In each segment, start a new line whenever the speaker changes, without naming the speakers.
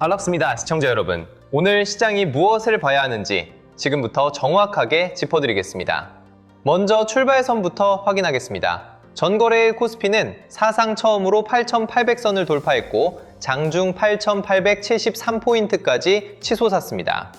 반갑습니다, 시청자 여러분. 오늘 시장이 무엇을 봐야 하는지 지금부터 정확하게 짚어드리겠습니다. 먼저 출발선부터 확인하겠습니다. 전거래일 코스피는 사상 처음으로 8,800선을 돌파했고 장중 8,873포인트까지 치솟았습니다.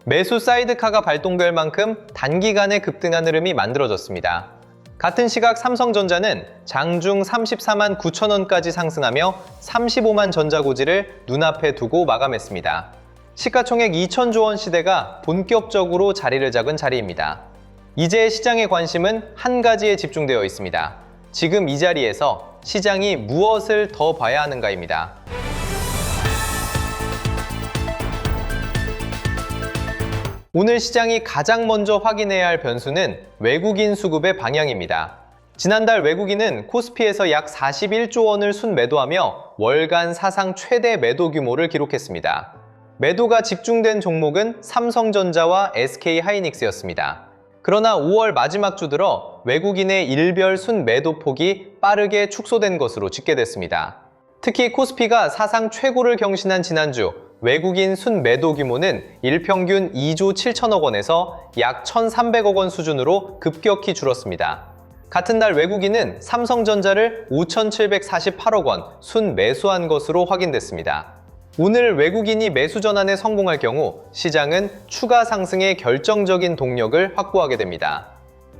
매수 사이드카가 발동될 만큼 단기간에 급등한 흐름이 만들어졌습니다. 같은 시각 삼성전자는 장중 34만 9천원까지 상승하며 35만 전자고지를 눈앞에 두고 마감했습니다. 시가총액 2천조 원 시대가 본격적으로 자리를 잡은 자리입니다. 이제 시장의 관심은 한 가지에 집중되어 있습니다. 지금 이 자리에서 시장이 무엇을 더 봐야 하는가입니다. 오늘 시장이 가장 먼저 확인해야 할 변수는 외국인 수급의 방향입니다. 지난달 외국인은 코스피에서 약 41조 원을 순매도하며 월간 사상 최대 매도 규모를 기록했습니다. 매도가 집중된 종목은 삼성전자와 SK하이닉스였습니다. 그러나 5월 마지막 주 들어 외국인의 일별 순매도폭이 빠르게 축소된 것으로 집계됐습니다. 특히 코스피가 사상 최고를 경신한 지난주 외국인 순매도 규모는 일평균 2조 7천억 원에서 약 1,300억 원 수준으로 급격히 줄었습니다. 같은 날 외국인은 삼성전자를 5,748억 원 순매수한 것으로 확인됐습니다. 오늘 외국인이 매수 전환에 성공할 경우 시장은 추가 상승의 결정적인 동력을 확보하게 됩니다.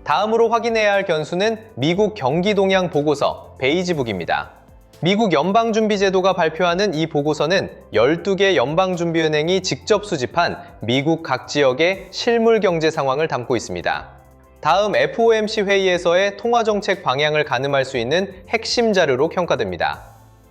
다음으로 확인해야 할 변수는 미국 경기 동향 보고서 베이지북입니다. 미국 연방준비제도가 발표하는 이 보고서는 12개 연방준비은행이 직접 수집한 미국 각 지역의 실물 경제 상황을 담고 있습니다. 다음 FOMC 회의에서의 통화정책 방향을 가늠할 수 있는 핵심 자료로 평가됩니다.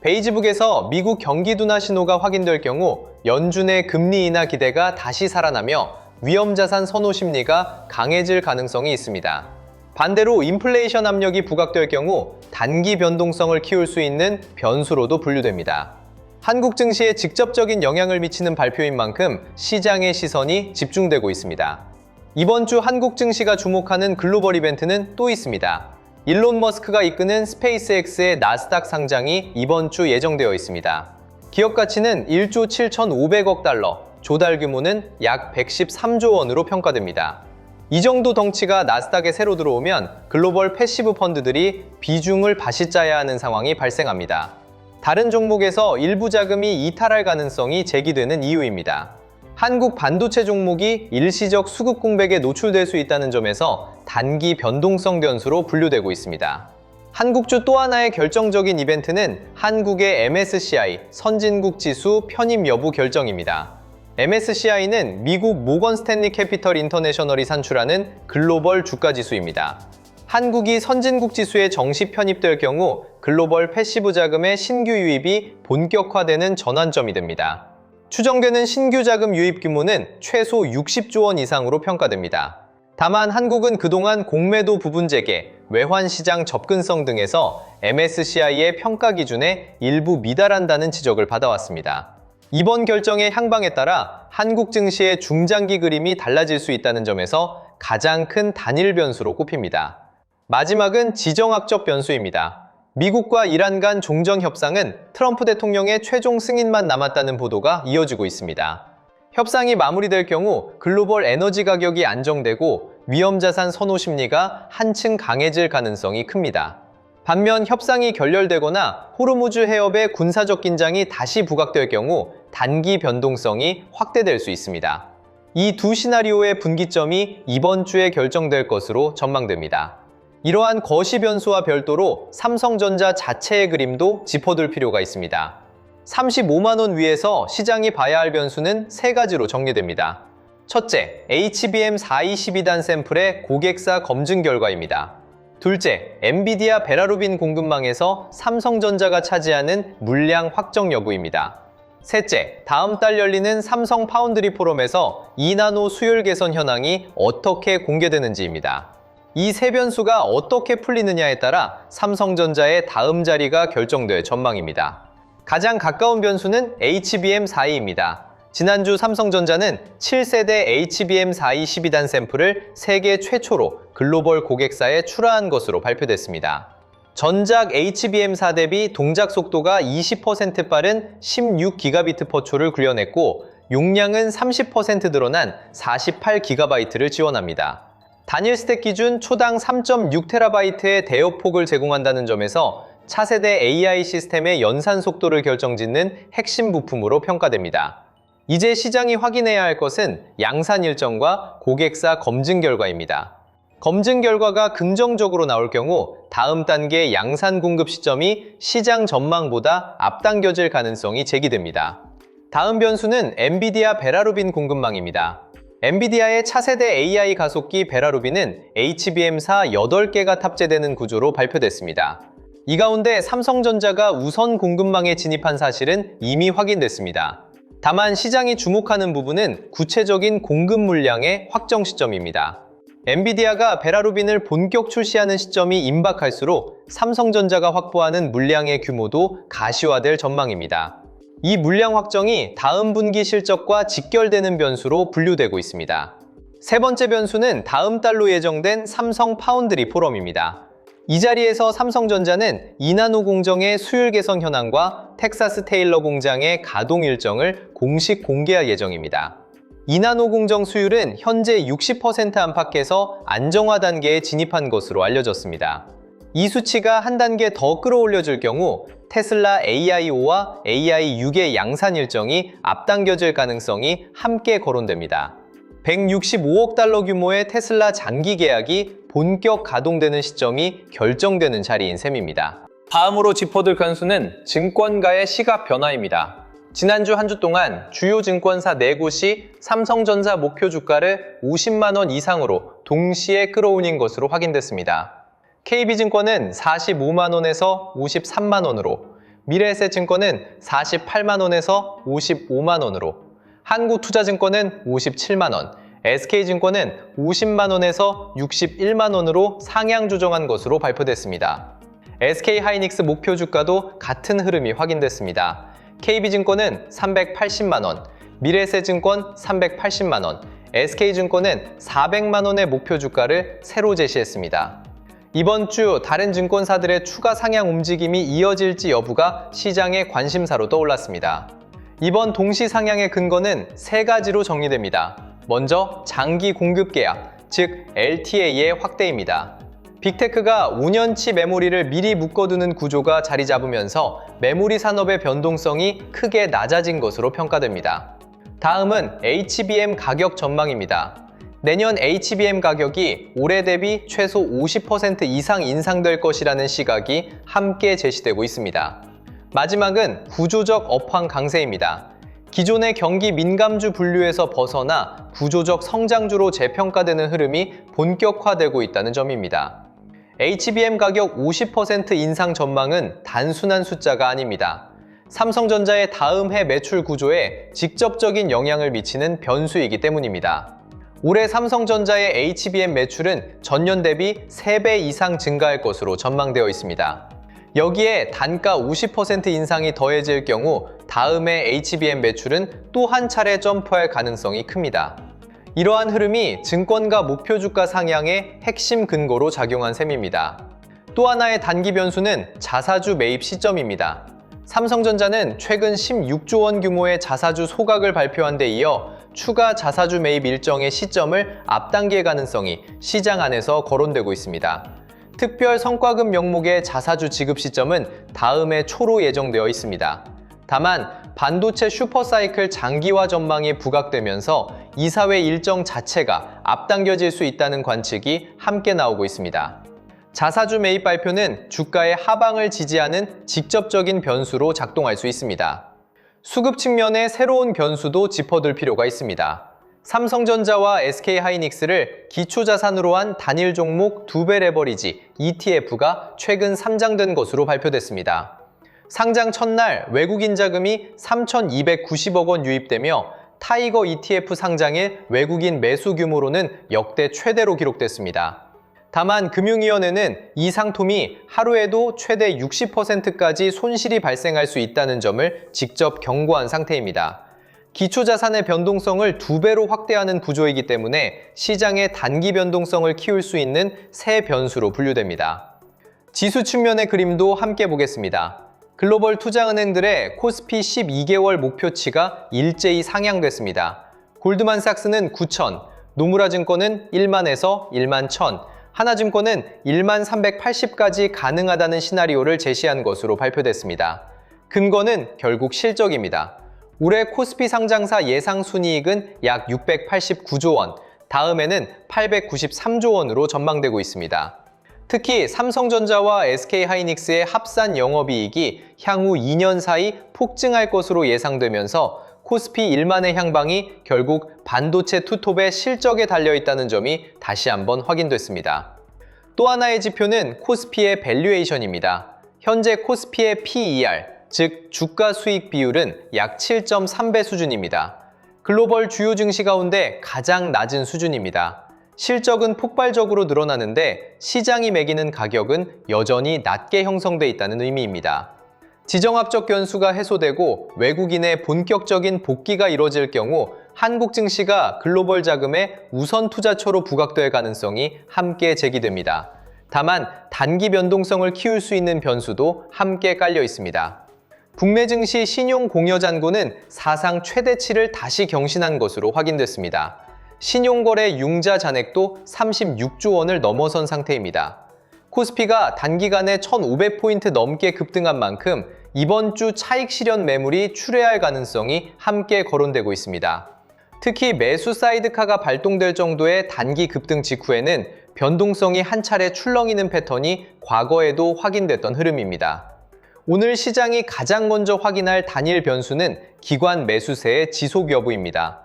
베이지북에서 미국 경기 둔화 신호가 확인될 경우 연준의 금리 인하 기대가 다시 살아나며 위험자산 선호 심리가 강해질 가능성이 있습니다. 반대로 인플레이션 압력이 부각될 경우 단기 변동성을 키울 수 있는 변수로도 분류됩니다. 한국 증시에 직접적인 영향을 미치는 발표인 만큼 시장의 시선이 집중되고 있습니다. 이번 주 한국 증시가 주목하는 글로벌 이벤트는 또 있습니다. 일론 머스크가 이끄는 스페이스X의 나스닥 상장이 이번 주 예정되어 있습니다. 기업 가치는 1조 7,500억 달러, 조달 규모는 약 113조 원으로 평가됩니다. 이 정도 덩치가 나스닥에 새로 들어오면 글로벌 패시브 펀드들이 비중을 다시 짜야 하는 상황이 발생합니다. 다른 종목에서 일부 자금이 이탈할 가능성이 제기되는 이유입니다. 한국 반도체 종목이 일시적 수급 공백에 노출될 수 있다는 점에서 단기 변동성 변수로 분류되고 있습니다. 한국주 또 하나의 결정적인 이벤트는 한국의 MSCI 선진국 지수 편입 여부 결정입니다. MSCI는 미국 모건 스탠리 캐피털 인터내셔널이 산출하는 글로벌 주가 지수입니다. 한국이 선진국 지수에 정식 편입될 경우 글로벌 패시브 자금의 신규 유입이 본격화되는 전환점이 됩니다. 추정되는 신규 자금 유입 규모는 최소 60조 원 이상으로 평가됩니다. 다만 한국은 그동안 공매도 부분 재개, 외환 시장 접근성 등에서 MSCI의 평가 기준에 일부 미달한다는 지적을 받아왔습니다. 이번 결정의 향방에 따라 한국 증시의 중장기 그림이 달라질 수 있다는 점에서 가장 큰 단일 변수로 꼽힙니다. 마지막은 지정학적 변수입니다. 미국과 이란 간 종전 협상은 트럼프 대통령의 최종 승인만 남았다는 보도가 이어지고 있습니다. 협상이 마무리될 경우 글로벌 에너지 가격이 안정되고 위험자산 선호 심리가 한층 강해질 가능성이 큽니다. 반면 협상이 결렬되거나 호르무즈 해협의 군사적 긴장이 다시 부각될 경우 단기 변동성이 확대될 수 있습니다. 이 두 시나리오의 분기점이 이번 주에 결정될 것으로 전망됩니다. 이러한 거시 변수와 별도로 삼성전자 자체의 그림도 짚어둘 필요가 있습니다. 35만 원 위에서 시장이 봐야 할 변수는 세 가지로 정리됩니다. 첫째, HBM422단 샘플의 고객사 검증 결과입니다. 둘째, 엔비디아 베라루빈 공급망에서 삼성전자가 차지하는 물량 확정 여부입니다. 셋째, 다음 달 열리는 삼성 파운드리 포럼에서 2나노 수율 개선 현황이 어떻게 공개되는지입니다. 이 세 변수가 어떻게 풀리느냐에 따라 삼성전자의 다음 자리가 결정될 전망입니다. 가장 가까운 변수는 HBM422입니다. 지난주 삼성전자는 7세대 HBM422단 샘플을 세계 최초로 글로벌 고객사에 출하한 것으로 발표됐습니다. 전작 HBM4 대비 동작 속도가 20% 빠른 16GB/초를 구현했고 용량은 30% 늘어난 48GB를 지원합니다. 단일 스택 기준 초당 3.6TB의 대역폭을 제공한다는 점에서 차세대 AI 시스템의 연산 속도를 결정짓는 핵심 부품으로 평가됩니다. 이제 시장이 확인해야 할 것은 양산 일정과 고객사 검증 결과입니다. 검증 결과가 긍정적으로 나올 경우 다음 단계 양산 공급 시점이 시장 전망보다 앞당겨질 가능성이 제기됩니다. 다음 변수는 엔비디아 베라루빈 공급망입니다. 엔비디아의 차세대 AI 가속기 베라루빈은 HBM4 8개가 탑재되는 구조로 발표됐습니다. 이 가운데 삼성전자가 우선 공급망에 진입한 사실은 이미 확인됐습니다. 다만 시장이 주목하는 부분은 구체적인 공급 물량의 확정 시점입니다. 엔비디아가 베라루빈을 본격 출시하는 시점이 임박할수록 삼성전자가 확보하는 물량의 규모도 가시화될 전망입니다. 이 물량 확정이 다음 분기 실적과 직결되는 변수로 분류되고 있습니다. 세 번째 변수는 다음 달로 예정된 삼성 파운드리 포럼입니다. 이 자리에서 삼성전자는 이나노 공정의 수율 개선 현황과 텍사스 테일러 공장의 가동 일정을 공식 공개할 예정입니다. 이나노 공정 수율은 현재 60% 안팎에서 안정화 단계에 진입한 것으로 알려졌습니다. 이 수치가 한 단계 더 끌어올려질 경우 테슬라 AI5와 AI6의 양산 일정이 앞당겨질 가능성이 함께 거론됩니다. 165억 달러 규모의 테슬라 장기 계약이 본격 가동되는 시점이 결정되는 자리인 셈입니다. 다음으로 짚어둘 변수는 증권가의 시각 변화입니다. 지난주 한 주 동안 주요 증권사 4곳이 삼성전자 목표 주가를 50만 원 이상으로 동시에 끌어올린 것으로 확인됐습니다. KB증권은 45만 원에서 53만 원으로, 미래에셋증권은 48만 원에서 55만 원으로, 한국투자증권은 57만 원, SK증권은 50만 원에서 61만 원으로 상향 조정한 것으로 발표됐습니다. SK하이닉스 목표 주가도 같은 흐름이 확인됐습니다. KB증권은 380만 원, 미래에셋증권 380만 원, SK증권은 400만 원의 목표 주가를 새로 제시했습니다. 이번 주 다른 증권사들의 추가 상향 움직임이 이어질지 여부가 시장의 관심사로 떠올랐습니다. 이번 동시 상향의 근거는 세 가지로 정리됩니다. 먼저 장기 공급 계약, 즉 LTA의 확대입니다. 빅테크가 5년치 메모리를 미리 묶어두는 구조가 자리 잡으면서 메모리 산업의 변동성이 크게 낮아진 것으로 평가됩니다. 다음은 HBM 가격 전망입니다. 내년 HBM 가격이 올해 대비 최소 50% 이상 인상될 것이라는 시각이 함께 제시되고 있습니다. 마지막은 구조적 업황 강세입니다. 기존의 경기 민감주 분류에서 벗어나 구조적 성장주로 재평가되는 흐름이 본격화되고 있다는 점입니다. HBM 가격 50% 인상 전망은 단순한 숫자가 아닙니다. 삼성전자의 다음 해 매출 구조에 직접적인 영향을 미치는 변수이기 때문입니다. 올해 삼성전자의 HBM 매출은 전년 대비 3배 이상 증가할 것으로 전망되어 있습니다. 여기에 단가 50% 인상이 더해질 경우 다음 해 HBM 매출은 또 한 차례 점프할 가능성이 큽니다. 이러한 흐름이 증권가 목표 주가 상향의 핵심 근거로 작용한 셈입니다. 또 하나의 단기 변수는 자사주 매입 시점입니다. 삼성전자는 최근 16조 원 규모의 자사주 소각을 발표한 데 이어 추가 자사주 매입 일정의 시점을 앞당길 가능성이 시장 안에서 거론되고 있습니다. 특별 성과급 명목의 자사주 지급 시점은 다음 해 초로 예정되어 있습니다. 다만 반도체 슈퍼사이클 장기화 전망이 부각되면서 이사회 일정 자체가 앞당겨질 수 있다는 관측이 함께 나오고 있습니다. 자사주 매입 발표는 주가의 하방을 지지하는 직접적인 변수로 작동할 수 있습니다. 수급 측면의 새로운 변수도 짚어둘 필요가 있습니다. 삼성전자와 SK하이닉스를 기초자산으로 한 단일 종목 2배 레버리지 ETF가 최근 상장된 것으로 발표됐습니다. 상장 첫날 외국인 자금이 3,290억 원 유입되며 타이거 ETF 상장일 외국인 매수 규모로는 역대 최대로 기록됐습니다. 다만 금융위원회는 이 상품이 하루에도 최대 60%까지 손실이 발생할 수 있다는 점을 직접 경고한 상태입니다. 기초자산의 변동성을 2배로 확대하는 구조이기 때문에 시장의 단기 변동성을 키울 수 있는 새 변수로 분류됩니다. 지수 측면의 그림도 함께 보겠습니다. 글로벌 투자은행들의 코스피 12개월 목표치가 일제히 상향됐습니다. 골드만삭스는 9,000, 노무라증권은 1만에서 1만 1,000, 하나증권은 1만 380까지 가능하다는 시나리오를 제시한 것으로 발표됐습니다. 근거는 결국 실적입니다. 올해 코스피 상장사 예상 순이익은 약 689조 원, 다음에는 893조 원으로 전망되고 있습니다. 특히 삼성전자와 SK하이닉스의 합산 영업이익이 향후 2년 사이 폭증할 것으로 예상되면서 코스피 1만의 향방이 결국 반도체 투톱의 실적에 달려있다는 점이 다시 한번 확인됐습니다. 또 하나의 지표는 코스피의 밸류에이션입니다. 현재 코스피의 PER, 즉 주가 수익 비율은 약 7.3배 수준입니다. 글로벌 주요 증시 가운데 가장 낮은 수준입니다. 실적은 폭발적으로 늘어나는데 시장이 매기는 가격은 여전히 낮게 형성돼 있다는 의미입니다. 지정학적 변수가 해소되고 외국인의 본격적인 복귀가 이뤄질 경우 한국 증시가 글로벌 자금의 우선 투자처로 부각될 가능성이 함께 제기됩니다. 다만 단기 변동성을 키울 수 있는 변수도 함께 깔려 있습니다. 국내 증시 신용 공여 잔고는 사상 최대치를 다시 경신한 것으로 확인됐습니다. 신용거래 융자 잔액도 36조 원을 넘어선 상태입니다. 코스피가 단기간에 1,500포인트 넘게 급등한 만큼 이번 주 차익 실현 매물이 출회할 가능성이 함께 거론되고 있습니다. 특히 매수 사이드카가 발동될 정도의 단기 급등 직후에는 변동성이 한 차례 출렁이는 패턴이 과거에도 확인됐던 흐름입니다. 오늘 시장이 가장 먼저 확인할 단일 변수는 기관 매수세의 지속 여부입니다.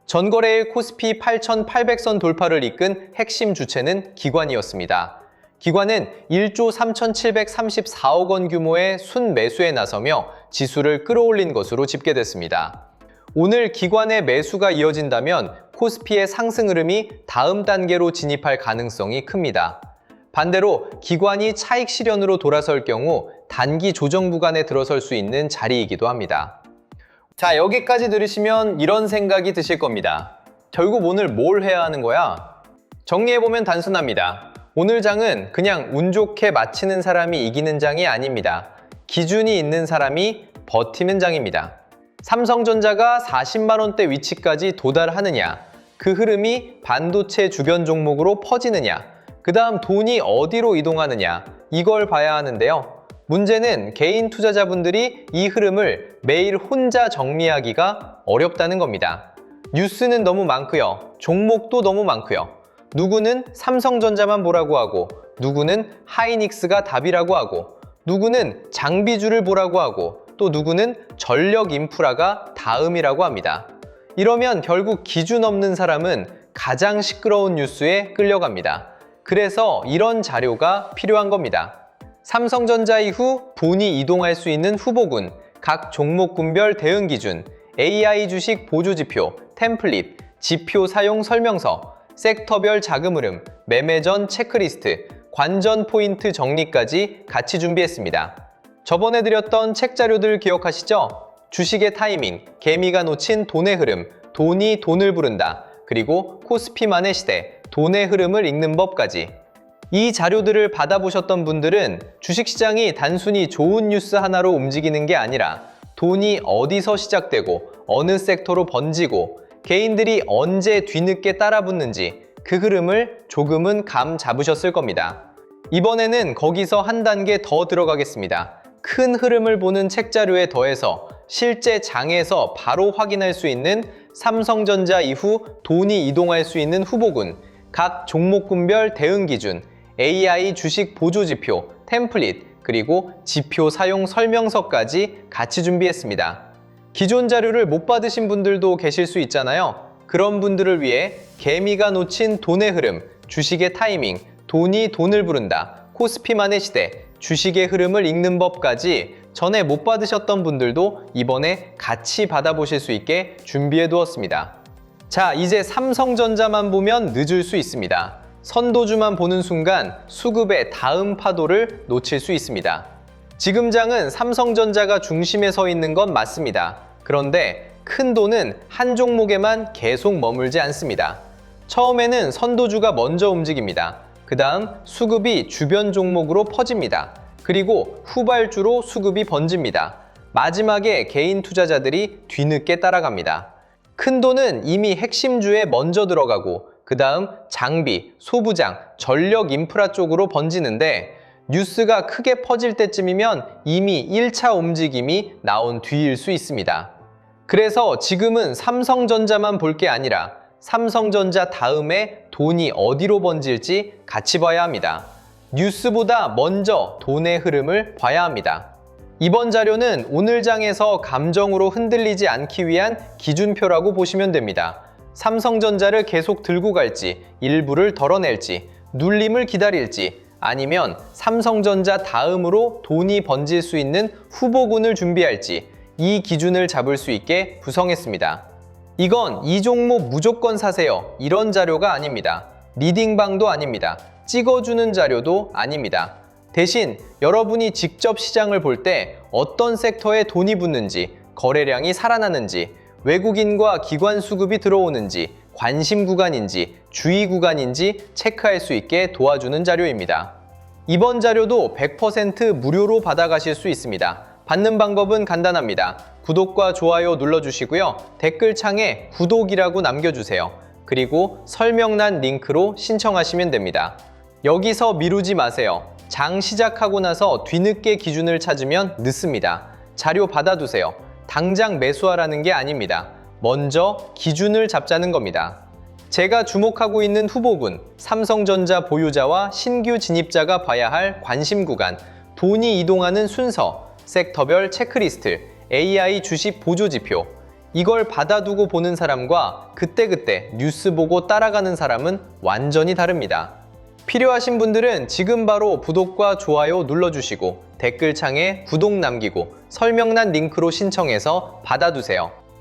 전거래일 코스피 8,800선 돌파를 이끈 핵심 주체는 기관이었습니다. 기관은 1조 3,734억 원 규모의 순매수에 나서며 지수를 끌어올린 것으로 집계됐습니다. 오늘 기관의 매수가 이어진다면 코스피의 상승 흐름이 다음 단계로 진입할 가능성이 큽니다. 반대로 기관이 차익 실현으로 돌아설 경우 단기 조정 구간에 들어설 수 있는 자리이기도 합니다. 자, 여기까지 들으시면 이런 생각이 드실 겁니다. 결국 오늘 뭘 해야 하는 거야? 정리해보면 단순합니다. 오늘 장은 그냥 운 좋게 마치는 사람이 이기는 장이 아닙니다. 기준이 있는 사람이 버티는 장입니다. 삼성전자가 40만 원대 위치까지 도달하느냐, 그 흐름이 반도체 주변 종목으로 퍼지느냐, 그 다음 돈이 어디로 이동하느냐, 이걸 봐야 하는데요. 문제는 개인 투자자분들이 이 흐름을 매일 혼자 정리하기가 어렵다는 겁니다. 뉴스는 너무 많고요. 종목도 너무 많고요. 누구는 삼성전자만 보라고 하고, 누구는 하이닉스가 답이라고 하고, 누구는 장비주를 보라고 하고, 또 누구는 전력 인프라가 다음이라고 합니다. 이러면 결국 기준 없는 사람은 가장 시끄러운 뉴스에 끌려갑니다. 그래서 이런 자료가 필요한 겁니다. 삼성전자 이후 돈이 이동할 수 있는 후보군, 각 종목군별 대응 기준, AI 주식 보조지표, 템플릿, 지표 사용 설명서, 섹터별 자금 흐름, 매매 전 체크리스트, 관전 포인트 정리까지 같이 준비했습니다. 저번에 드렸던 책 자료들 기억하시죠? 주식의 타이밍, 개미가 놓친 돈의 흐름, 돈이 돈을 부른다, 그리고 코스피만의 시대, 돈의 흐름을 읽는 법까지. 이 자료들을 받아보셨던 분들은 주식시장이 단순히 좋은 뉴스 하나로 움직이는 게 아니라 돈이 어디서 시작되고 어느 섹터로 번지고 개인들이 언제 뒤늦게 따라붙는지 그 흐름을 조금은 감 잡으셨을 겁니다. 이번에는 거기서 한 단계 더 들어가겠습니다. 큰 흐름을 보는 책 자료에 더해서 실제 장에서 바로 확인할 수 있는 삼성전자 이후 돈이 이동할 수 있는 후보군, 각 종목군별 대응 기준, AI 주식 보조지표, 템플릿, 그리고 지표 사용 설명서까지 같이 준비했습니다. 기존 자료를 못 받으신 분들도 계실 수 있잖아요. 그런 분들을 위해 개미가 놓친 돈의 흐름, 주식의 타이밍, 돈이 돈을 부른다, 코스피만의 시대, 주식의 흐름을 읽는 법까지 전에 못 받으셨던 분들도 이번에 같이 받아보실 수 있게 준비해 두었습니다. 자, 이제 삼성전자만 보면 늦을 수 있습니다. 선도주만 보는 순간 수급의 다음 파도를 놓칠 수 있습니다. 지금 장은 삼성전자가 중심에 서 있는 건 맞습니다. 그런데 큰 돈은 한 종목에만 계속 머물지 않습니다. 처음에는 선도주가 먼저 움직입니다. 그 다음 수급이 주변 종목으로 퍼집니다. 그리고 후발주로 수급이 번집니다. 마지막에 개인 투자자들이 뒤늦게 따라갑니다. 큰 돈은 이미 핵심주에 먼저 들어가고 그 다음 장비, 소부장, 전력 인프라 쪽으로 번지는데 뉴스가 크게 퍼질 때쯤이면 이미 1차 움직임이 나온 뒤일 수 있습니다. 그래서 지금은 삼성전자만 볼 게 아니라 삼성전자 다음에 돈이 어디로 번질지 같이 봐야 합니다. 뉴스보다 먼저 돈의 흐름을 봐야 합니다. 이번 자료는 오늘 장에서 감정으로 흔들리지 않기 위한 기준표라고 보시면 됩니다. 삼성전자를 계속 들고 갈지, 일부를 덜어낼지, 눌림을 기다릴지, 아니면 삼성전자 다음으로 돈이 번질 수 있는 후보군을 준비할지 이 기준을 잡을 수 있게 구성했습니다. 이건 이 종목 무조건 사세요 이런 자료가 아닙니다. 리딩방도 아닙니다. 찍어주는 자료도 아닙니다. 대신 여러분이 직접 시장을 볼 때 어떤 섹터에 돈이 붙는지, 거래량이 살아나는지, 외국인과 기관 수급이 들어오는지, 관심 구간인지, 주의 구간인지 체크할 수 있게 도와주는 자료입니다. 이번 자료도 100% 무료로 받아가실 수 있습니다. 받는 방법은 간단합니다. 구독과 좋아요 눌러주시고요. 댓글창에 구독이라고 남겨주세요. 그리고 설명란 링크로 신청하시면 됩니다. 여기서 미루지 마세요. 장 시작하고 나서 뒤늦게 기준을 찾으면 늦습니다. 자료 받아두세요. 당장 매수하라는 게 아닙니다. 먼저 기준을 잡자는 겁니다. 제가 주목하고 있는 후보군, 삼성전자 보유자와 신규 진입자가 봐야 할 관심 구간, 돈이 이동하는 순서, 섹터별 체크리스트, AI 주식 보조지표, 이걸 받아두고 보는 사람과 그때그때 뉴스 보고 따라가는 사람은 완전히 다릅니다. 필요하신 분들은 지금 바로 구독과 좋아요 눌러주시고 댓글창에 구독 남기고 설명란 링크로 신청해서 받아두세요.